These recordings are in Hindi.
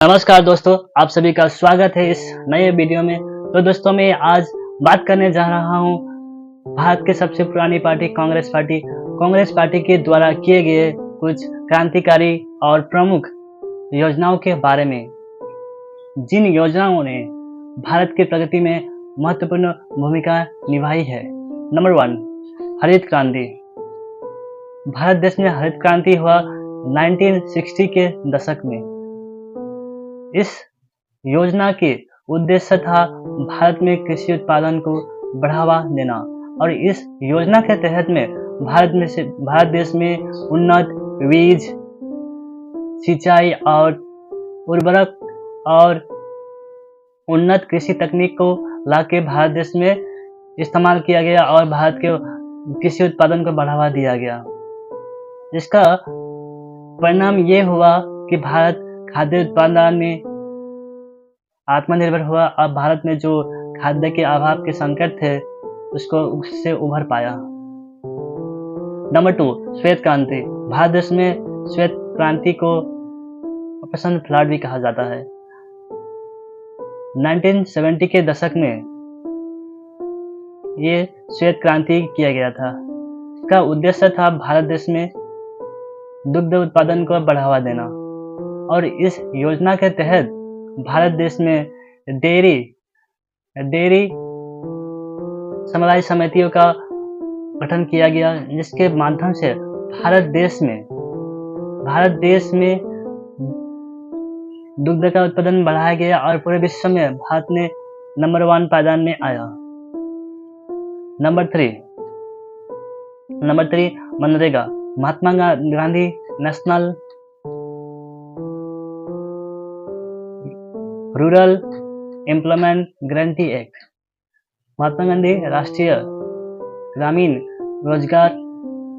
नमस्कार दोस्तों, आप सभी का स्वागत है इस नए वीडियो में। तो दोस्तों मैं आज बात करने जा रहा हूँ भारत की सबसे पुरानी पार्टी कांग्रेस पार्टी के द्वारा किए गए कुछ क्रांतिकारी और प्रमुख योजनाओं के बारे में, जिन योजनाओं ने भारत की प्रगति में महत्वपूर्ण भूमिका निभाई है। नंबर 1, हरित क्रांति। भारत देश में हरित क्रांति हुआ 1960 के दशक में। इस योजना के उद्देश्य था भारत में कृषि उत्पादन को बढ़ावा देना और इस योजना के तहत में भारत देश में उन्नत बीज, सिंचाई और उर्वरक और उन्नत कृषि तकनीक को लाके भारत देश में इस्तेमाल किया गया और भारत के कृषि उत्पादन को बढ़ावा दिया गया। इसका परिणाम ये हुआ कि भारत खाद्य उत्पादन में आत्मनिर्भर हुआ और भारत में जो खाद्य के अभाव के संकट थे उससे उभर पाया। नंबर 2, श्वेत क्रांति। भारत देश में श्वेत क्रांति को ऑपरेशन फ्लड भी कहा जाता है। 1970 के दशक में ये श्वेत क्रांति किया गया था। इसका उद्देश्य था भारत देश में दुग्ध उत्पादन को बढ़ावा देना और इस योजना के तहत भारत देश में डेयरी समवाय समितियों का गठन किया गया, जिसके माध्यम से भारत देश में दुग्ध का उत्पादन बढ़ाया गया और पूरे विश्व में भारत ने नंबर 1 पायदान में आया। Number 3 MNREGA. Mahatma Gandhi national rural employment guarantee act, Mahatma Gandhi राष्ट्रीय ग्रामीण रोजगार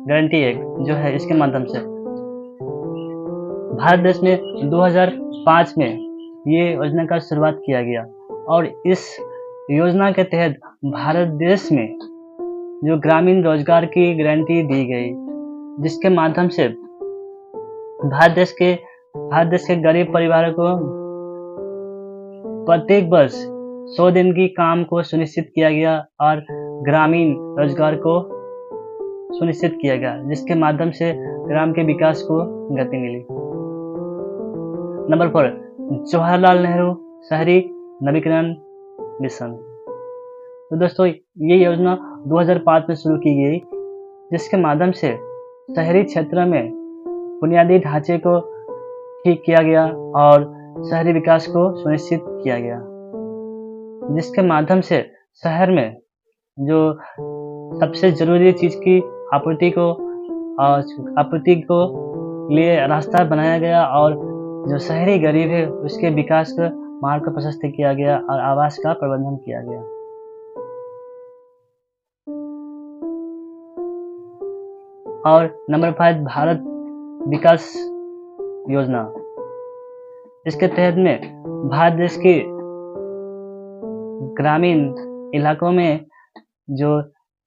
गारंटी एक्ट जो है, इसके माध्यम से भारत देश में 2005 में ये योजना का शुरुआत किया गया और इस योजना के तहत भारत देश में जो ग्रामीण रोजगार की गारंटी दी गई, जिसके माध्यम से भारत देश के गरीब परिवारों को प्रत्येक वर्ष 100 दिन की काम को सुनिश्चित किया गया और ग्रामीण रोजगार को सुनिश्चित किया गया, जिसके माध्यम से ग्राम के विकास को गति मिली। नंबर 4, जवाहरलाल नेहरू शहरी नवीकरण मिशन। तो दोस्तों ये योजना 2005 में शुरू की गई, जिसके माध्यम से शहरी क्षेत्र में बुनियादी ढांचे को ठीक किया गया और शहरी विकास को सुनिश्चित किया गया, जिसके माध्यम से शहर में जो सबसे जरूरी चीज की आपूर्ति को लिए रास्ता बनाया गया और जो शहरी गरीब है उसके विकास का मार्ग को प्रशस्त किया गया और आवास का प्रबंधन किया गया। और नंबर 5, भारत विकास योजना। इसके तहत में भारत देश के ग्रामीण इलाकों में जो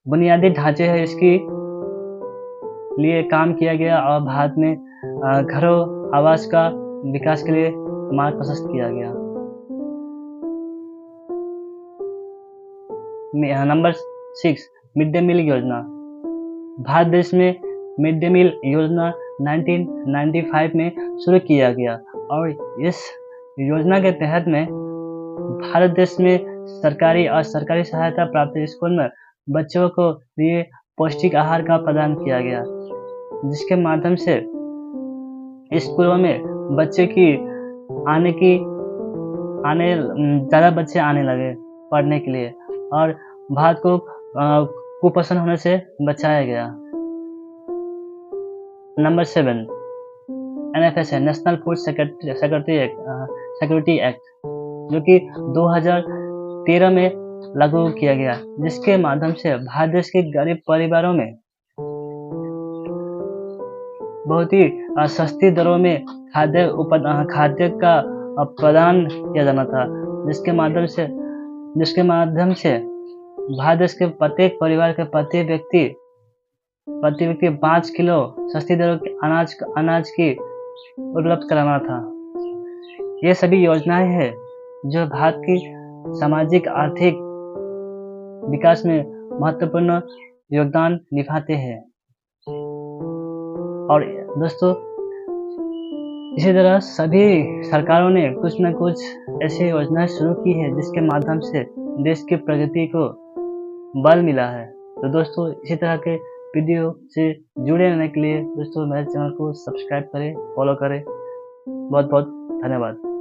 बुनियादी ढांचे है इसके लिए काम किया गया और भारत में घरों आवास का विकास के लिए मार्ग प्रशस्त किया गया। नंबर 6, मिड डे मील योजना। भारत देश में मिड डे मील योजना 1995 में शुरू किया गया और इस योजना के तहत में भारत देश में सरकारी और सरकारी सहायता प्राप्त स्कूल में बच्चों को लिए पौष्टिक आहार का प्रदान किया गया, जिसके माध्यम से स्कूलों में ज़्यादा बच्चे आने लगे पढ़ने के लिए और भारत को कुपोषण होने से बचाया गया। नंबर 7, NFS है, नेशनल फूड सिक्योरिटी एक्ट, जो कि 2013 में लागू किया गया, जिसके माध्यम से भारत देश के गरीब परिवारों में बहुत ही सस्ती दरों में खाद्य का प्रदान किया जाना था, जिसके माध्यम से भारत देश के प्रत्येक परिवार के प्रत्येक व्यक्ति 5 किलो सस्ती दरों के अनाज की उपलब्ध कराना था। ये सभी योजनाएं हैं जो भारत की सामाजिक आर्थिक विकास में महत्वपूर्ण योगदान निभाते हैं। और दोस्तों, इसी तरह सभी सरकारों ने कुछ न कुछ ऐसी योजनाएं शुरू की है जिसके माध्यम से देश की प्रगति को बल मिला है। तो दोस्तों, इसी तरह के वीडियो से जुड़े रहने के लिए दोस्तों मेरे चैनल को सब्सक्राइब करें, फॉलो करें। बहुत बहुत धन्यवाद।